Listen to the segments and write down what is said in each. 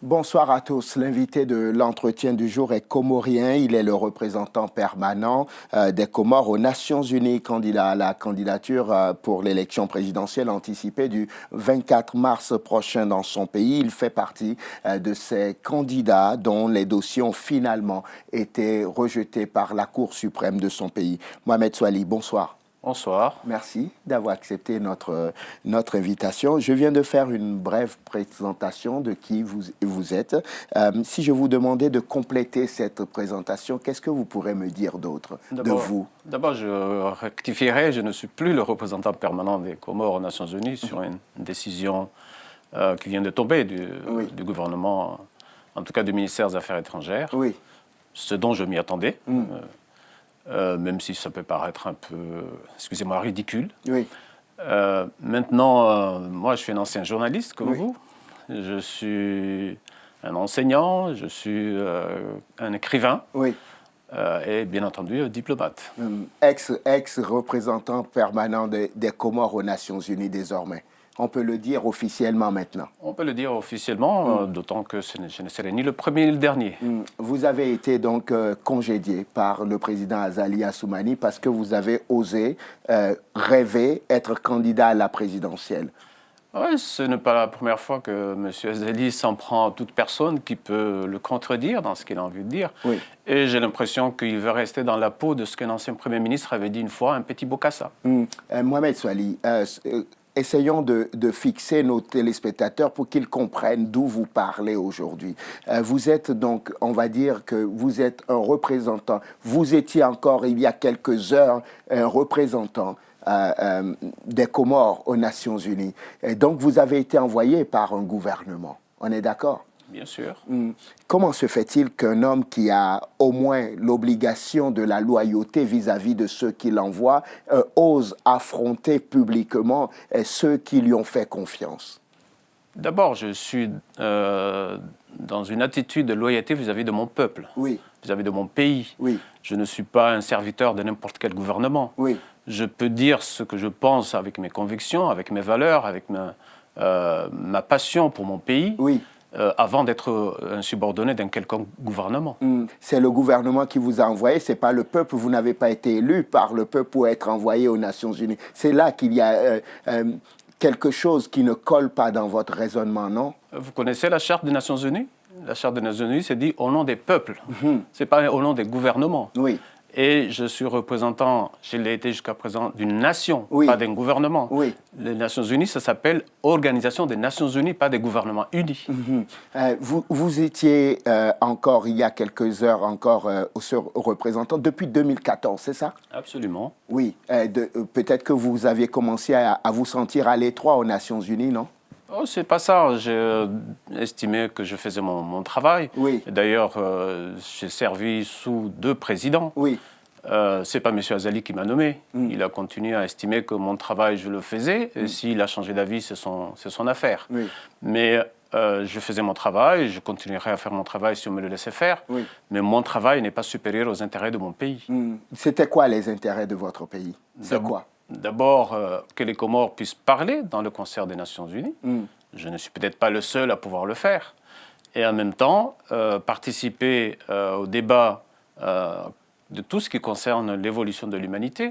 Bonsoir à tous. L'invité de l'entretien du jour est comorien. Il est le représentant permanent des Comores aux Nations Unies, candidat à la candidature pour l'élection présidentielle anticipée du 24 mars prochain dans son pays. Il fait partie de ces candidats dont les dossiers ont finalement été rejetés par la Cour suprême de son pays. Mohamed Souali, bonsoir. Bonsoir. Merci d'avoir accepté notre invitation. Je viens de faire une brève présentation de qui vous êtes. Si je vous demandais de compléter cette présentation, qu'est-ce que vous pourrez me dire d'autre de vous? D'abord, je rectifierai, je ne suis plus le représentant permanent des Comores aux Nations Unies sur une décision qui vient de tomber du gouvernement, en tout cas du ministère des Affaires étrangères, ce dont je m'y attendais. Même si ça peut paraître un peu, excusez-moi, ridicule. Maintenant, moi, je suis un ancien journaliste comme vous. Je suis un enseignant, je suis un écrivain et bien entendu diplomate. Ex-représentant permanent des Comores aux Nations Unies désormais. On peut le dire officiellement maintenant. On peut le dire officiellement, d'autant que je ne serai ni le premier ni le dernier. Vous avez été donc congédié par le président Azali Assoumani parce que vous avez osé rêver être candidat à la présidentielle. Oui, ce n'est pas la première fois que M. Azali s'en prend à toute personne qui peut le contredire dans ce qu'il a envie de dire. Et j'ai l'impression qu'il veut rester dans la peau de ce qu'un ancien Premier ministre avait dit une fois, un petit Bokassa. Mohamed Souali, essayons de fixer nos téléspectateurs pour qu'ils comprennent d'où vous parlez aujourd'hui. Vous êtes donc, on va dire que vous êtes un représentant. Vous étiez encore, il y a quelques heures, un représentant des Comores aux Nations Unies. Et donc, vous avez été envoyé par un gouvernement. On est d'accord? Bien sûr. Comment se fait-il qu'un homme qui a au moins l'obligation de la loyauté vis-à-vis de ceux qui l'envoient ose affronter publiquement ceux qui lui ont fait confiance? D'abord, je suis dans une attitude de loyauté vis-à-vis de mon peuple, vis-à-vis de mon pays. Je ne suis pas un serviteur de n'importe quel gouvernement. Je peux dire ce que je pense avec mes convictions, avec mes valeurs, avec ma passion pour mon pays. Avant d'être un subordonné d'un quelconque gouvernement. C'est le gouvernement qui vous a envoyé, ce n'est pas le peuple. Vous n'avez pas été élu par le peuple pour être envoyé aux Nations Unies. C'est là qu'il y a quelque chose qui ne colle pas dans votre raisonnement, non? Vous connaissez la Charte des Nations Unies? La Charte des Nations Unies, c'est dit au nom des peuples. Ce n'est pas au nom des gouvernements. Et je suis représentant, je l'ai été jusqu'à présent, d'une nation, pas d'un gouvernement. Les Nations Unies, ça s'appelle Organisation des Nations Unies, pas des gouvernements unis. Vous étiez encore, il y a quelques heures, encore représentant depuis 2014, c'est ça? Absolument. Oui. Peut-être que vous aviez commencé à vous sentir à l'étroit aux Nations Unies, non? Oh, c'est pas ça. J'ai estimé que je faisais mon travail. D'ailleurs, j'ai servi sous 2 présidents. C'est pas M. Azali qui m'a nommé. Il a continué à estimer que mon travail, je le faisais. Et s'il a changé d'avis, c'est son affaire. Mais je faisais mon travail, je continuerai à faire mon travail si on me le laissait faire. Mais mon travail n'est pas supérieur aux intérêts de mon pays. C'était quoi les intérêts de votre pays? C'est quoi? D'abord, que les Comores puissent parler dans le concert des Nations Unies. Je ne suis peut-être pas le seul à pouvoir le faire. Et en même temps, participer au débat de tout ce qui concerne l'évolution de l'humanité.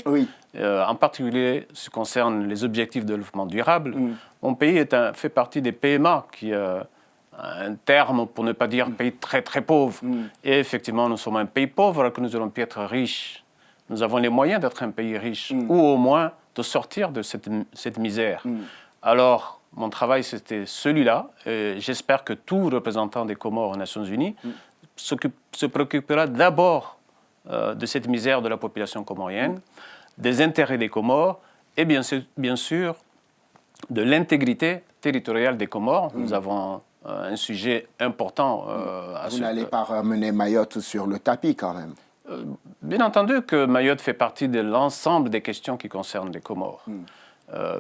En particulier, ce qui concerne les objectifs de développement durable. Mon pays fait partie des PMA, qui un terme pour ne pas dire pays très très pauvre. Et effectivement, nous sommes un pays pauvre alors que nous aurions pu être riches. Nous avons les moyens d'être un pays riche, ou au moins de sortir de cette misère. Alors, mon travail, c'était celui-là. J'espère que tout représentant des Comores aux Nations Unies se préoccupera d'abord de cette misère de la population comorienne, des intérêts des Comores, et bien sûr de l'intégrité territoriale des Comores. Nous avons un sujet important. Vous n'allez pas ramener Mayotte sur le tapis quand même? Bien entendu que Mayotte fait partie de l'ensemble des questions qui concernent les Comores.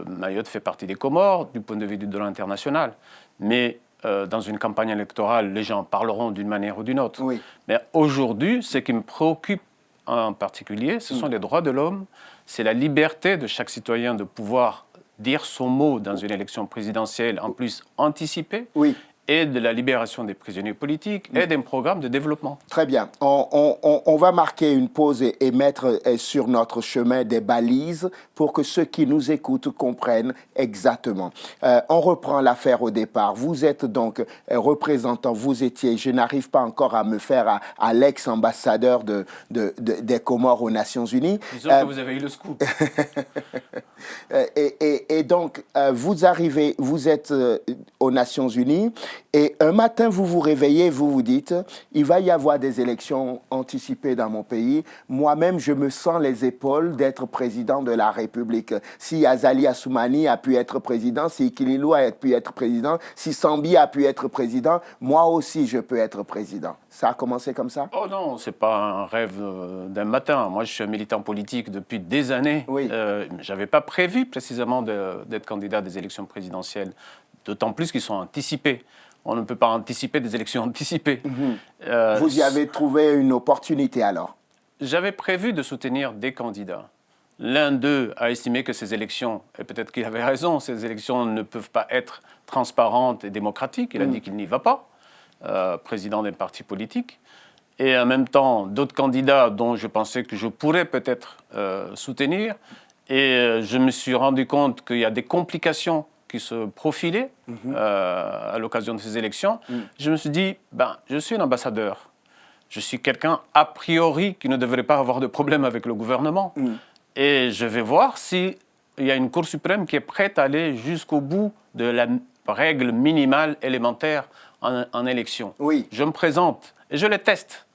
Mayotte fait partie des Comores du point de vue du droit international. Mais dans une campagne électorale, les gens parleront d'une manière ou d'une autre. Mais aujourd'hui, ce qui me préoccupe en particulier, ce sont les droits de l'homme, c'est la liberté de chaque citoyen de pouvoir dire son mot dans une élection présidentielle, en plus anticipée, et de la libération des prisonniers politiques et d'un programme de développement. Très bien. On va marquer une pause et mettre sur notre chemin des balises pour que ceux qui nous écoutent comprennent exactement. On reprend l'affaire au départ. Vous êtes donc représentant, vous étiez, je n'arrive pas encore à me faire à l'ex-ambassadeur des Comores aux Nations Unies. Disons que vous avez eu le scoop. Et donc, vous arrivez, vous êtes aux Nations Unies. Et un matin, vous vous réveillez, vous vous dites, il va y avoir des élections anticipées dans mon pays. Moi-même, je me sens les épaules d'être président de la République. Si Azali Assoumani a pu être président, si Kililou a pu être président, si Sambi a pu être président, moi aussi, je peux être président. Ça a commencé comme ça? Oh non, c'est pas un rêve d'un matin. Moi, je suis un militant politique depuis des années. Je n'avais pas prévu précisément d'être candidat à des élections présidentielles, d'autant plus qu'ils sont anticipées. On ne peut pas anticiper des élections anticipées. Vous y avez trouvé une opportunité alors? J'avais prévu de soutenir des candidats. L'un d'eux a estimé que ces élections, et peut-être qu'il avait raison, ces élections ne peuvent pas être transparentes et démocratiques. Il a dit qu'il n'y va pas, président d'un parti politique. Et en même temps, d'autres candidats dont je pensais que je pourrais peut-être soutenir. Et je me suis rendu compte qu'il y a des complications qui se profilaient à l'occasion de ces élections. Je me suis dit, je suis un ambassadeur. Je suis quelqu'un, a priori, qui ne devrait pas avoir de problème avec le gouvernement. Et je vais voir s'il y a une Cour suprême qui est prête à aller jusqu'au bout de la règle minimale élémentaire en élection. Je me présente et je les teste.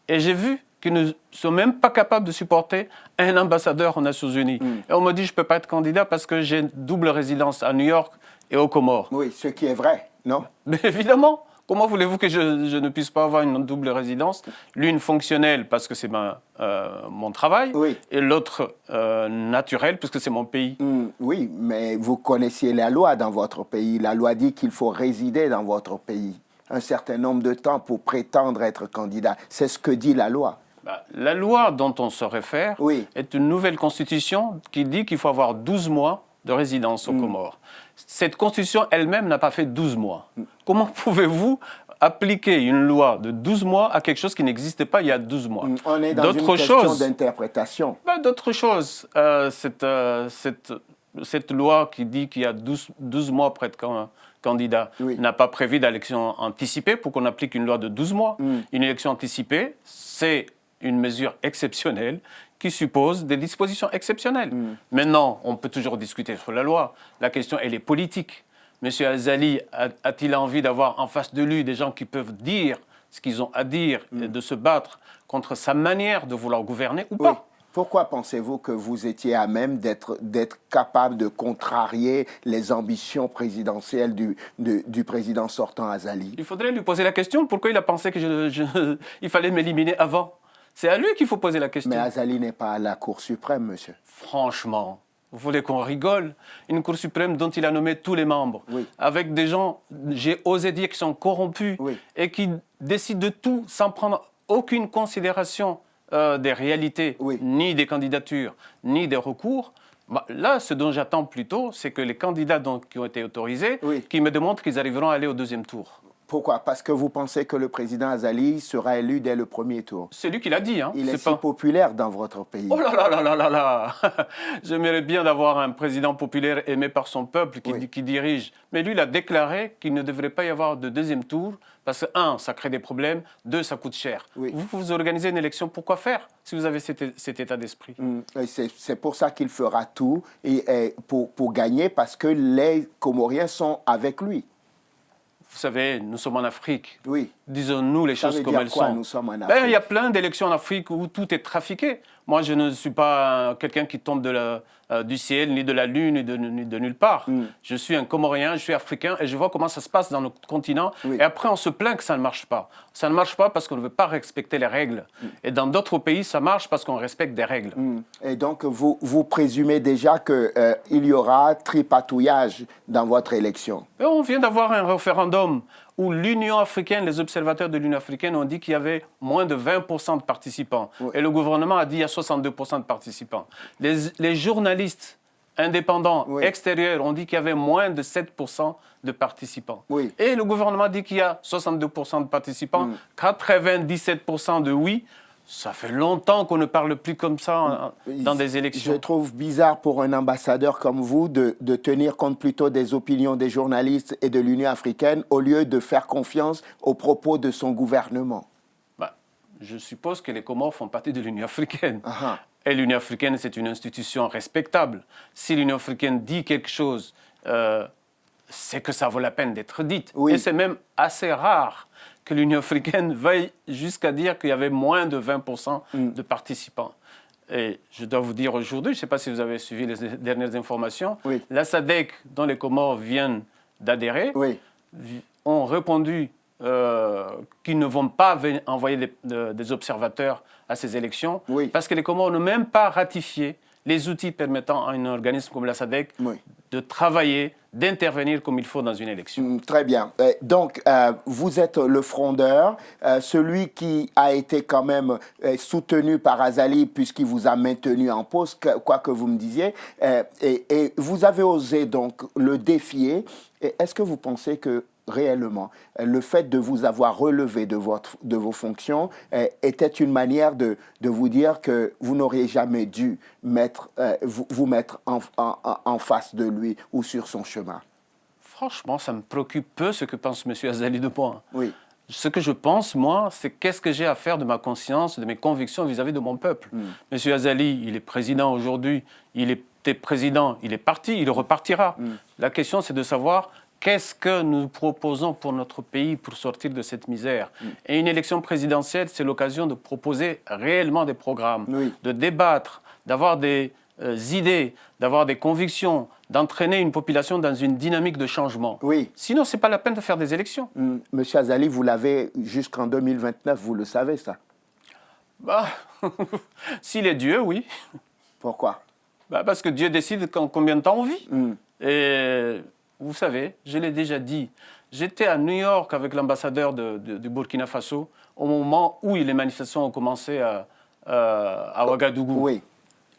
Et j'ai vu qu'ils ne sont même pas capables de supporter un ambassadeur aux Nations Unies. Et on me dit, je ne peux pas être candidat parce que j'ai une double résidence à New York et aux Comores. Oui, ce qui est vrai, non? Mais évidemment. Comment voulez-vous que je ne puisse pas avoir une double résidence? L'une fonctionnelle parce que c'est mon travail, et l'autre naturelle parce que c'est mon pays. Oui, mais vous connaissiez la loi dans votre pays. La loi dit qu'il faut résider dans votre pays un certain nombre de temps pour prétendre être candidat. C'est ce que dit la loi. La loi dont on se réfère est une nouvelle constitution qui dit qu'il faut avoir 12 mois de résidence aux Comores. Cette constitution elle-même n'a pas fait 12 mois. Comment pouvez-vous appliquer une loi de 12 mois à quelque chose qui n'existait pas il y a 12 mois? On est dans une question d'interprétation. D'autres choses. Cette loi qui dit qu'il y a 12 mois pour être candidat n'a pas prévu d'élection anticipée pour qu'on applique une loi de 12 mois. Une élection anticipée, c'est une mesure exceptionnelle qui suppose des dispositions exceptionnelles. Maintenant, on peut toujours discuter sur la loi. La question, elle est politique. M. Azali a-t-il envie d'avoir en face de lui des gens qui peuvent dire ce qu'ils ont à dire et de se battre contre sa manière de vouloir gouverner ou pas? Pourquoi pensez-vous que vous étiez à même d'être capable de contrarier les ambitions présidentielles du président sortant Azali? Il faudrait lui poser la question. Pourquoi il a pensé qu'il fallait m'éliminer avant? C'est à lui qu'il faut poser la question. Mais Azali n'est pas à la Cour suprême, monsieur. Franchement, vous voulez qu'on rigole? Une Cour suprême dont il a nommé tous les membres, avec des gens, j'ai osé dire, qui sont corrompus et qui décident de tout sans prendre aucune considération des réalités, ni des candidatures, ni des recours. Là, ce dont j'attends plutôt, c'est que les candidats qui ont été autorisés, qui me démontrent qu'ils arriveront à aller au deuxième tour. Pourquoi? Parce que vous pensez que le président Azali sera élu dès le premier tour. C'est lui qui l'a dit. Il est si populaire dans votre pays. Oh là là là là là là. J'aimerais bien d'avoir un président populaire aimé par son peuple qui dirige. Mais lui, il a déclaré qu'il ne devrait pas y avoir de deuxième tour parce que, 1, ça crée des problèmes, 2, ça coûte cher. Vous organisez une élection, pourquoi faire si vous avez cet état d'esprit? C'est pour ça qu'il fera tout pour gagner parce que les Comoriens sont avec lui. Vous savez, nous sommes en Afrique. Disons-nous les choses comme elles sont. Nous sommes en Afrique. Il y a plein d'élections en Afrique où tout est trafiqué. Moi, je ne suis pas quelqu'un qui tombe du ciel, ni de la lune, ni de nulle part. Je suis un Comorien, je suis africain et je vois comment ça se passe dans notre continent. Et après, on se plaint que ça ne marche pas. Ça ne marche pas parce qu'on ne veut pas respecter les règles. Et dans d'autres pays, ça marche parce qu'on respecte des règles. Et donc, vous présumez déjà qu'il y aura tripatouillage dans votre élection? Et on vient d'avoir un référendum où l'Union africaine, les observateurs de l'Union africaine ont dit qu'il y avait moins de 20% de participants. Oui. Et le gouvernement a dit qu'il y a 62% de participants. Les journalistes indépendants oui. extérieurs ont dit qu'il y avait moins de 7% de participants. Oui. Et le gouvernement dit qu'il y a 62% de participants, 97% de oui. Ça fait longtemps qu'on ne parle plus comme ça dans des élections. Je trouve bizarre pour un ambassadeur comme vous de tenir compte plutôt des opinions des journalistes et de l'Union africaine au lieu de faire confiance aux propos de son gouvernement. Je suppose que les Comores font partie de l'Union africaine. Et l'Union africaine, c'est une institution respectable. Si l'Union africaine dit quelque chose, c'est que ça vaut la peine d'être dit. Oui. Et c'est même assez rare que l'Union africaine veuille jusqu'à dire qu'il y avait moins de 20% de participants. Et je dois vous dire aujourd'hui, je ne sais pas si vous avez suivi les dernières informations, oui. la SADC, dont les Comores viennent d'adhérer, oui. ont répondu qu'ils ne vont pas envoyer des observateurs à ces élections, oui. parce que les Comores n'ont même pas ratifié les outils permettant à un organisme comme la SADC oui. de travailler, d'intervenir comme il faut dans une élection. Très bien. Donc, vous êtes le frondeur, celui qui a été quand même soutenu par Azali puisqu'il vous a maintenu en poste, quoi que vous me disiez, et vous avez osé donc le défier. Est-ce que vous pensez que réellement, le fait de vous avoir relevé de vos fonctions était une manière de vous dire que vous n'auriez jamais dû vous mettre en face de lui ou sur son chemin? Franchement, ça me préoccupe peu ce que pense M. Azali de moi. Oui. Ce que je pense, moi, c'est qu'est-ce que j'ai à faire de ma conscience, de mes convictions vis-à-vis de mon peuple. M. Azali, il est président aujourd'hui, il était président, il est parti, il repartira. La question, c'est de savoir qu'est-ce que nous proposons pour notre pays pour sortir de cette misère. Et une élection présidentielle, c'est l'occasion de proposer réellement des programmes, oui. de débattre, d'avoir des idées, d'avoir des convictions, d'entraîner une population dans une dynamique de changement. Oui. Sinon, ce n'est pas la peine de faire des élections. Monsieur Azali, vous l'avez jusqu'en 2029, vous le savez, ça? S'il est Dieu, oui. Pourquoi? Parce que Dieu décide combien de temps on vit. Et vous savez, je l'ai déjà dit, j'étais à New York avec l'ambassadeur du Burkina Faso au moment où les manifestations ont commencé à Ouagadougou. Oui.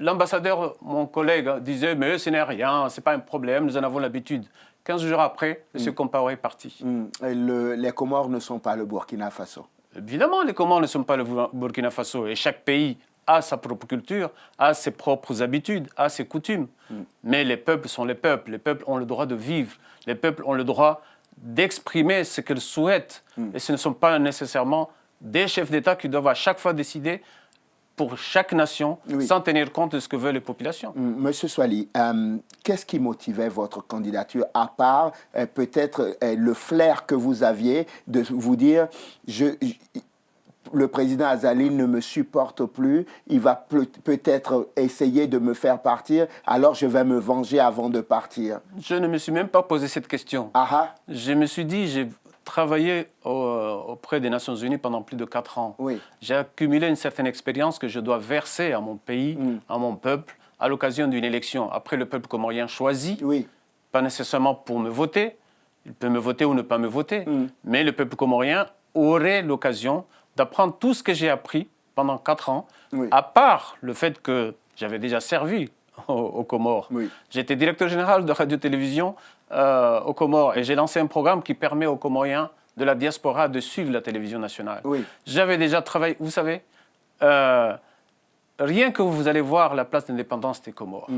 L'ambassadeur, mon collègue, disait « mais ce n'est rien, ce n'est pas un problème, nous en avons l'habitude ». 15 jours après, M. Compaoré est parti. Les Comores ne sont pas le Burkina Faso. Évidemment, les Comores ne sont pas le Burkina Faso. Et chaque pays a sa propre culture, a ses propres habitudes, a ses coutumes. Mais les peuples sont les peuples. Les peuples ont le droit de vivre. Les peuples ont le droit d'exprimer ce qu'ils souhaitent. Et ce ne sont pas nécessairement des chefs d'État qui doivent à chaque fois décider pour chaque nation, oui. sans tenir compte de ce que veulent les populations. Monsieur Soili, qu'est-ce qui motivait votre candidature, à part peut-être le flair que vous aviez de vous dire le président Azali ne me supporte plus, il va peut-être essayer de me faire partir, alors je vais me venger avant de partir? Je ne me suis même pas posé cette question. Je me suis dit, j'ai travaillé auprès des Nations Unies pendant plus de 4 ans. Oui. J'ai accumulé une certaine expérience que je dois verser à mon pays, à mon peuple, à l'occasion d'une élection. Après, le peuple comorien choisit, oui. pas nécessairement pour me voter, il peut me voter ou ne pas me voter, mais le peuple comorien aurait l'occasion d'apprendre tout ce que j'ai appris pendant 4 ans, oui. à part le fait que j'avais déjà servi aux Comores. Oui. J'étais directeur général de radio-télévision aux Comores et j'ai lancé un programme qui permet aux Comoriens de la diaspora de suivre la télévision nationale. Oui. J'avais déjà travaillé, vous savez, rien que vous allez voir la place d'indépendance des Comores.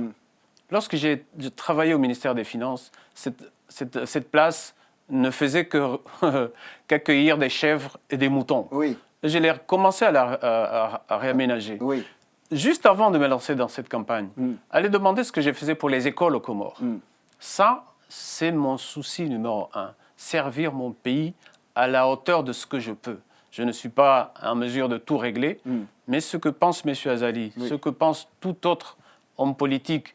Lorsque j'ai travaillé au ministère des Finances, cette place ne faisait qu'accueillir des chèvres et des moutons. Oui. Je l'ai commencé à réaménager. Oui. Juste avant de me lancer dans cette campagne, aller demander ce que je faisais pour les écoles aux Comores. Ça, c'est mon souci numéro 1. Servir mon pays à la hauteur de ce que je peux. Je ne suis pas en mesure de tout régler, mais ce que pense M. Azali, oui. ce que pense tout autre homme politique,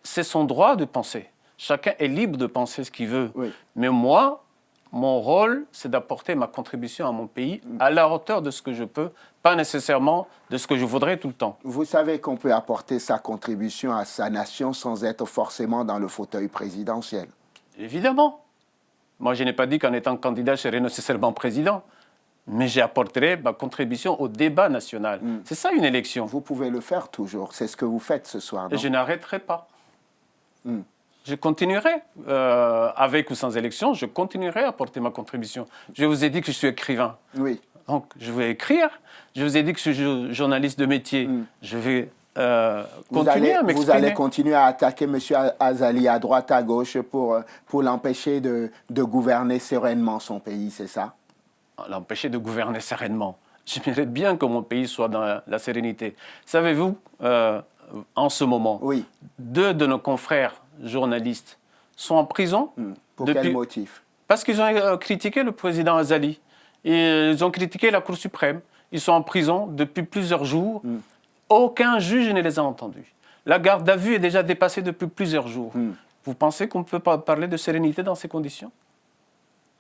c'est son droit de penser. Chacun est libre de penser ce qu'il veut. Oui. Mais moi, mon rôle, c'est d'apporter ma contribution à mon pays à la hauteur de ce que je peux, pas nécessairement de ce que je voudrais tout le temps. Vous savez qu'on peut apporter sa contribution à sa nation sans être forcément dans le fauteuil présidentiel. Évidemment. Moi, je n'ai pas dit qu'en étant candidat, je serais nécessairement président. Mais j'apporterai ma contribution au débat national. C'est ça une élection. Vous pouvez le faire toujours. C'est ce que vous faites ce soir, non? Et je n'arrêterai pas. Je continuerai, avec ou sans élection, je continuerai à apporter ma contribution. Je vous ai dit que je suis écrivain. Oui. Donc, je vais écrire. Je vous ai dit que je suis journaliste de métier. Je vais continuer à m'exprimer. Vous allez continuer à attaquer M. Azali à droite, à gauche pour l'empêcher de gouverner sereinement son pays, c'est ça? L'empêcher de gouverner sereinement. J'aimerais bien que mon pays soit dans la sérénité. Savez-vous, en ce moment, oui. 2 de nos confrères journalistes sont en prison. Pour quel motif? Parce qu'ils ont critiqué le président Azali. Ils ont critiqué la Cour suprême. Ils sont en prison depuis plusieurs jours. Aucun juge ne les a entendus. La garde à vue est déjà dépassée depuis plusieurs jours. Vous pensez qu'on ne peut pas parler de sérénité dans ces conditions?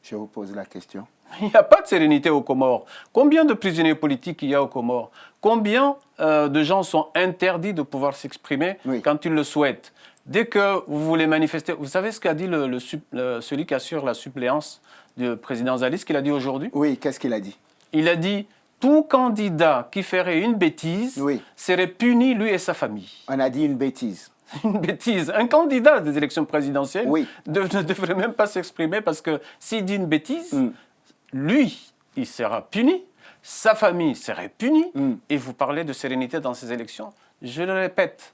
Je vous pose la question. Il n'y a pas de sérénité aux Comores. Combien de prisonniers politiques il y a aux Comores? Combien de gens sont interdits de pouvoir s'exprimer quand ils le souhaitent? Dès que vous voulez manifester... Vous savez ce qu'a dit celui qui assure la suppléance du président Azali, ce qu'il a dit aujourd'hui? Oui, qu'est-ce qu'il a dit? Il a dit, tout candidat qui ferait une bêtise serait puni, lui et sa famille. On a dit une bêtise. Une bêtise. Un candidat des élections présidentielles ne devrait même pas s'exprimer parce que s'il dit une bêtise, lui, il sera puni, sa famille serait punie, et vous parlez de sérénité dans ces élections. Je le répète,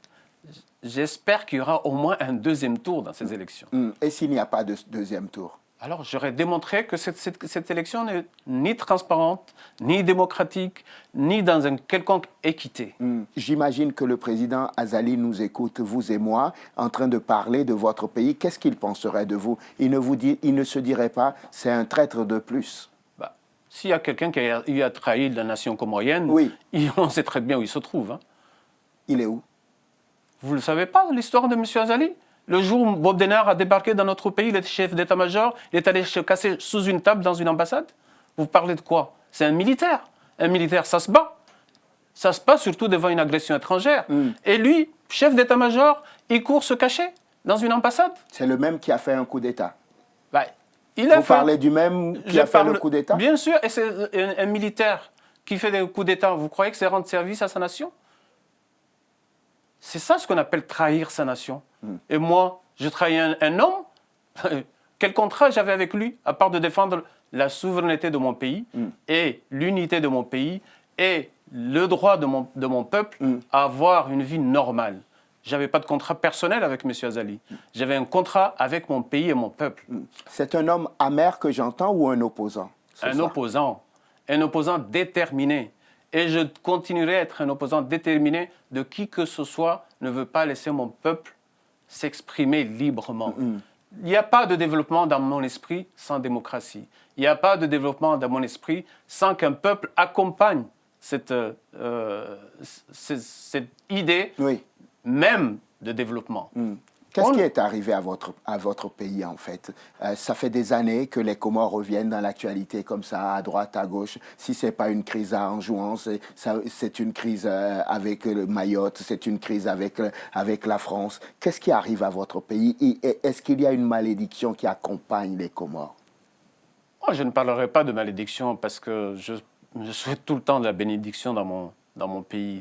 j'espère qu'il y aura au moins un 2e tour dans ces élections. Et s'il n'y a pas de 2e tour? Alors, j'aurais démontré que cette élection n'est ni transparente, ni démocratique, ni dans une quelconque équité. J'imagine que le président Azali nous écoute, vous et moi, en train de parler de votre pays. Qu'est-ce qu'il penserait de vous? Il ne se dirait pas, c'est un traître de plus. S'il y a quelqu'un qui a trahi la nation comorienne, on sait très bien où il se trouve. Hein. Il est où? Vous ne le savez pas, l'histoire de M. Azali? Le jour où Bob Denard a débarqué dans notre pays, il était chef d'état-major, il est allé se casser sous une table dans une ambassade. Vous parlez de quoi? C'est un militaire. Un militaire, ça se bat. Ça se bat surtout devant une agression étrangère. Et lui, chef d'état-major, il court se cacher dans une ambassade. C'est le même qui a fait un coup d'État. Vous parlez du même qui a fait le coup d'État? Bien sûr, et c'est un militaire qui fait des coups d'État. Vous croyez que c'est rendre service à sa nation? C'est ça ce qu'on appelle trahir sa nation. Et moi, je trahis un homme. Quel contrat j'avais avec lui, à part de défendre la souveraineté de mon pays et l'unité de mon pays et le droit de mon peuple à avoir une vie normale. Je n'avais pas de contrat personnel avec M. Azali. J'avais un contrat avec mon pays et mon peuple. C'est un homme amer que j'entends ou un opposant? Un opposant déterminé. Et je continuerai à être un opposant déterminé de qui que ce soit ne veut pas laisser mon peuple s'exprimer librement. Il n'y a pas de développement dans mon esprit sans démocratie. Il n'y a pas de développement dans mon esprit sans qu'un peuple accompagne cette idée même de développement. Qu'est-ce qui est arrivé à votre pays, en fait? Ça fait des années que les Comores reviennent dans l'actualité comme ça, à droite, à gauche. Si ce n'est pas une crise à Anjouan, c'est une crise avec le Mayotte, c'est une crise avec la France. Qu'est-ce qui arrive à votre pays? Est-ce qu'il y a une malédiction qui accompagne les Comores? Moi, je ne parlerai pas de malédiction parce que je souhaite tout le temps de la bénédiction dans mon pays.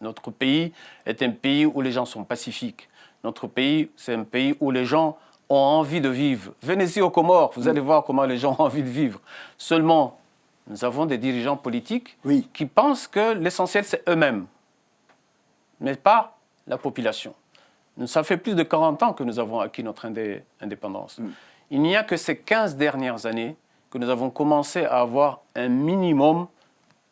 Notre pays est un pays où les gens sont pacifiques. Notre pays, c'est un pays où les gens ont envie de vivre. Venez ici aux Comores, vous allez voir comment les gens ont envie de vivre. Seulement, nous avons des dirigeants politiques qui pensent que l'essentiel, c'est eux-mêmes, mais pas la population. Ça fait plus de 40 ans que nous avons acquis notre indépendance. Il n'y a que ces 15 dernières années que nous avons commencé à avoir un minimum,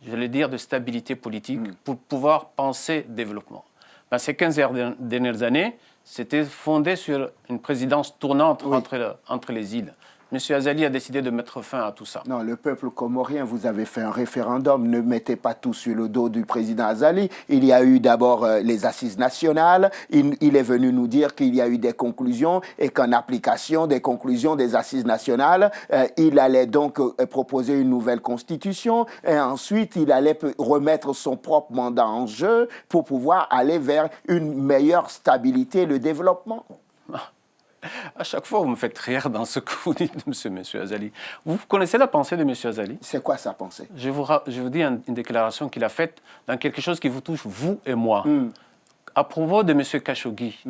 je vais dire, de stabilité politique pour pouvoir penser développement. Dans ces 15 dernières années, c'était fondé sur une présidence tournante entre les îles. M. Azali a décidé de mettre fin à tout ça. Non, le peuple comorien, vous avez fait un référendum. Ne mettez pas tout sur le dos du président Azali. Il y a eu d'abord les assises nationales. Il est venu nous dire qu'il y a eu des conclusions et qu'en application des conclusions des assises nationales, il allait donc proposer une nouvelle constitution et ensuite il allait remettre son propre mandat en jeu pour pouvoir aller vers une meilleure stabilité et le développement. À chaque fois, vous me faites rire dans ce que vous dites de M. Azali. Vous connaissez la pensée de M. Azali? C'est quoi sa pensée? Je vous dis une déclaration qu'il a faite dans quelque chose qui vous touche, vous et moi. À propos de M. Khashoggi,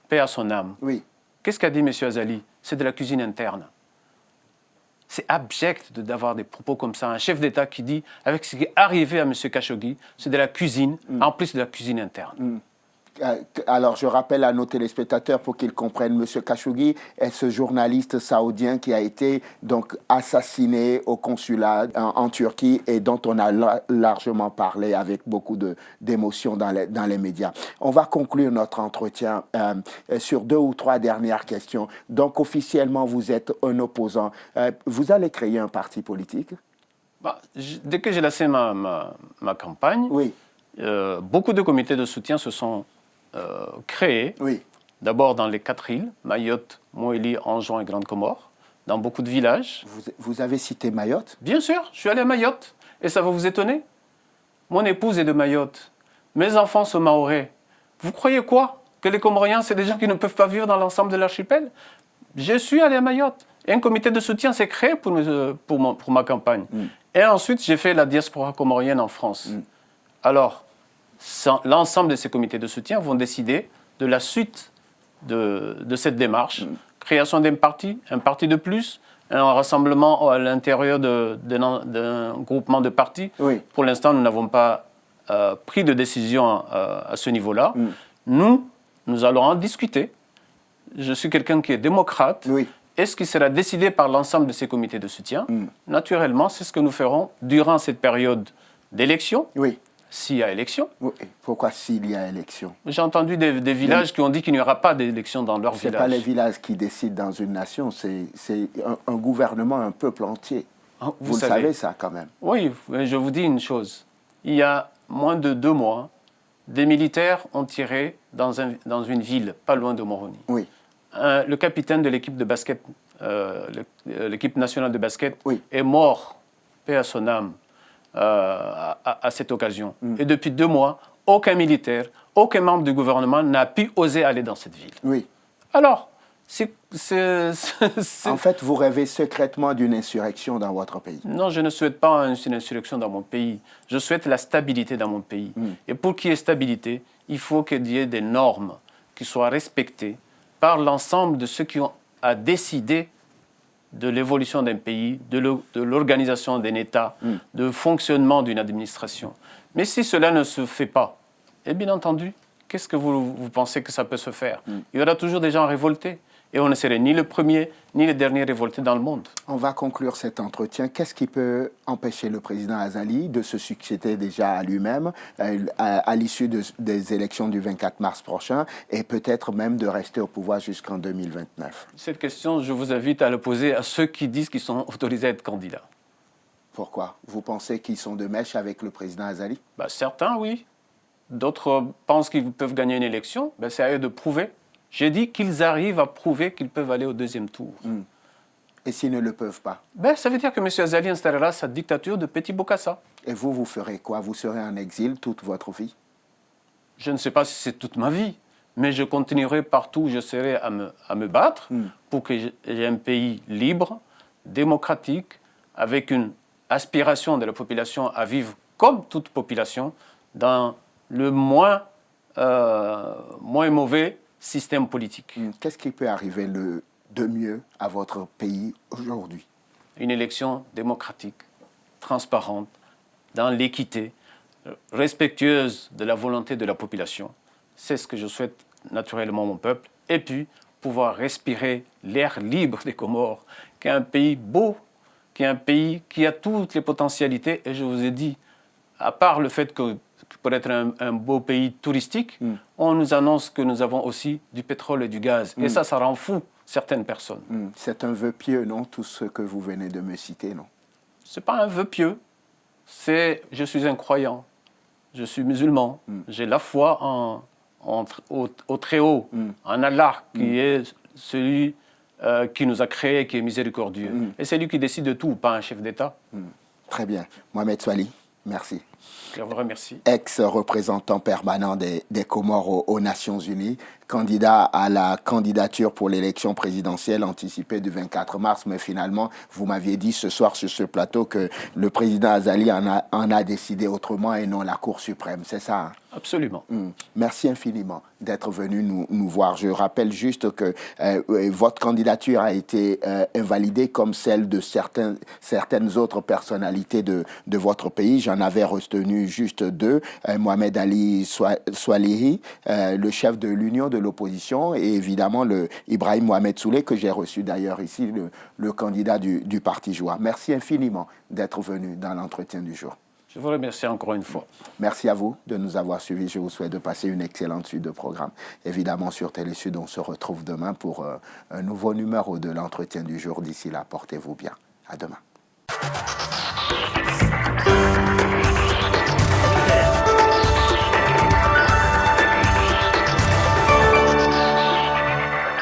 paix à son âme. Oui. Qu'est-ce qu'a dit M. Azali? C'est de la cuisine interne. C'est abject d'avoir des propos comme ça. Un chef d'État qui dit, avec ce qui est arrivé à M. Khashoggi, c'est de la cuisine, en plus de la cuisine interne. Alors, je rappelle à nos téléspectateurs pour qu'ils comprennent, M. Khashoggi est ce journaliste saoudien qui a été donc assassiné au consulat en Turquie et dont on a largement parlé avec beaucoup d'émotion dans les médias. On va conclure notre entretien sur 2 ou 3 dernières questions. Donc, officiellement, vous êtes un opposant. Vous allez créer un parti politique? Dès que j'ai lancé ma campagne, oui. Beaucoup de comités de soutien se sont créés, oui. D'abord dans les 4 îles, Mayotte, Moélie, Anjouan et Grande Comore, dans beaucoup de villages. Vous avez cité Mayotte? Bien sûr, je suis allé à Mayotte, et ça va vous étonner. Mon épouse est de Mayotte, mes enfants sont mahorais. Vous croyez quoi? Que les Comoriens, c'est des gens qui ne peuvent pas vivre dans l'ensemble de l'archipel? Je suis allé à Mayotte, et un comité de soutien s'est créé pour ma campagne. Et ensuite, j'ai fait la diaspora comorienne en France. Alors, l'ensemble de ces comités de soutien vont décider de la suite de cette démarche. Création d'un parti, un parti de plus, un rassemblement à l'intérieur d'un groupement de partis. Oui. Pour l'instant, nous n'avons pas pris de décision à ce niveau-là. Nous allons en discuter. Je suis quelqu'un qui est démocrate. Oui. Et ce qui sera décidé par l'ensemble de ces comités de soutien, naturellement, c'est ce que nous ferons durant cette période d'élection. Oui. S'il y a élection. Oui. Pourquoi s'il y a élection? J'ai entendu des villages qui ont dit qu'il n'y aura pas d'élection dans leur village. Ce n'est pas les villages qui décident dans une nation, c'est un gouvernement, un peuple entier. Vous le savez ça quand même. Oui, je vous dis une chose. Il y a moins de 2 mois, des militaires ont tiré dans une ville, pas loin de Moroni. Oui. Le capitaine de l'équipe de basket, l'équipe nationale de basket, oui. est mort, paix à son âme, à cette occasion. Et depuis 2 mois, aucun militaire, aucun membre du gouvernement n'a pu oser aller dans cette ville. Oui. Alors, En fait, vous rêvez secrètement d'une insurrection dans votre pays? Non, je ne souhaite pas une insurrection dans mon pays. Je souhaite la stabilité dans mon pays. Et pour qu'il y ait stabilité, il faut qu'il y ait des normes qui soient respectées par l'ensemble de ceux qui ont à décider de l'évolution d'un pays, de l'organisation d'un État, de fonctionnement d'une administration. Mais si cela ne se fait pas, et bien entendu, qu'est-ce que vous pensez que ça peut se faire? Il y aura toujours des gens révoltés. Et on ne serait ni le premier, ni le dernier révolté dans le monde. On va conclure cet entretien. Qu'est-ce qui peut empêcher le président Azali de se succéder déjà à lui-même à l'issue des élections du 24 mars prochain et peut-être même de rester au pouvoir jusqu'en 2029? Cette question, je vous invite à la poser à ceux qui disent qu'ils sont autorisés à être candidats. Pourquoi? Vous pensez qu'ils sont de mèche avec le président Azali? Certains, oui. D'autres pensent qu'ils peuvent gagner une élection. C'est à eux de prouver. J'ai dit qu'ils arrivent à prouver qu'ils peuvent aller au 2e tour. Et s'ils ne le peuvent pas? Ça veut dire que M. Azali installera sa dictature de Petit Bokassa. Et vous ferez quoi? Vous serez en exil toute votre vie? Je ne sais pas si c'est toute ma vie, mais je continuerai partout où je serai à me battre pour que j'ai un pays libre, démocratique, avec une aspiration de la population à vivre comme toute population dans le moins mauvais système politique. Qu'est-ce qui peut arriver de mieux à votre pays aujourd'hui? Une élection démocratique, transparente, dans l'équité, respectueuse de la volonté de la population. C'est ce que je souhaite naturellement à mon peuple. Et puis, pouvoir respirer l'air libre des Comores, qui est un pays beau, qui est un pays qui a toutes les potentialités. Et je vous ai dit, à part le fait que pour être un beau pays touristique, on nous annonce que nous avons aussi du pétrole et du gaz. Et ça rend fou certaines personnes. C'est un vœu pieux, non? Tout ce que vous venez de me citer, non? Ce n'est pas un vœu pieux. Je suis un croyant. Je suis musulman. J'ai la foi au Très-Haut, en Allah, qui est celui qui nous a créés, qui est miséricordieux. Et c'est lui qui décide de tout, pas un chef d'État. Très bien. Mohamed Soali, merci. Je vous remercie. Ex-représentant permanent des Comores aux Nations Unies, candidat à la candidature pour l'élection présidentielle anticipée du 24 mars. Mais finalement, vous m'aviez dit ce soir sur ce plateau que le président Azali en a décidé autrement et non la Cour suprême. C'est ça, hein? Absolument. Merci infiniment d'être venu nous voir. Je rappelle juste que votre candidature a été invalidée comme celle de certaines autres personnalités de votre pays. J'en avais retenu juste deux. Mohamed Ali Swalihi, le chef de l'Union de l'opposition, et évidemment Ibrahim Mohamed Souleh, que j'ai reçu d'ailleurs ici, le candidat du Parti Joie. Merci infiniment d'être venu dans l'entretien du jour. Je vous remercie encore une fois. Merci à vous de nous avoir suivis. Je vous souhaite de passer une excellente suite de programmes. Évidemment, sur Télésud, on se retrouve demain pour un nouveau numéro de l'entretien du jour. D'ici là, portez-vous bien. À demain.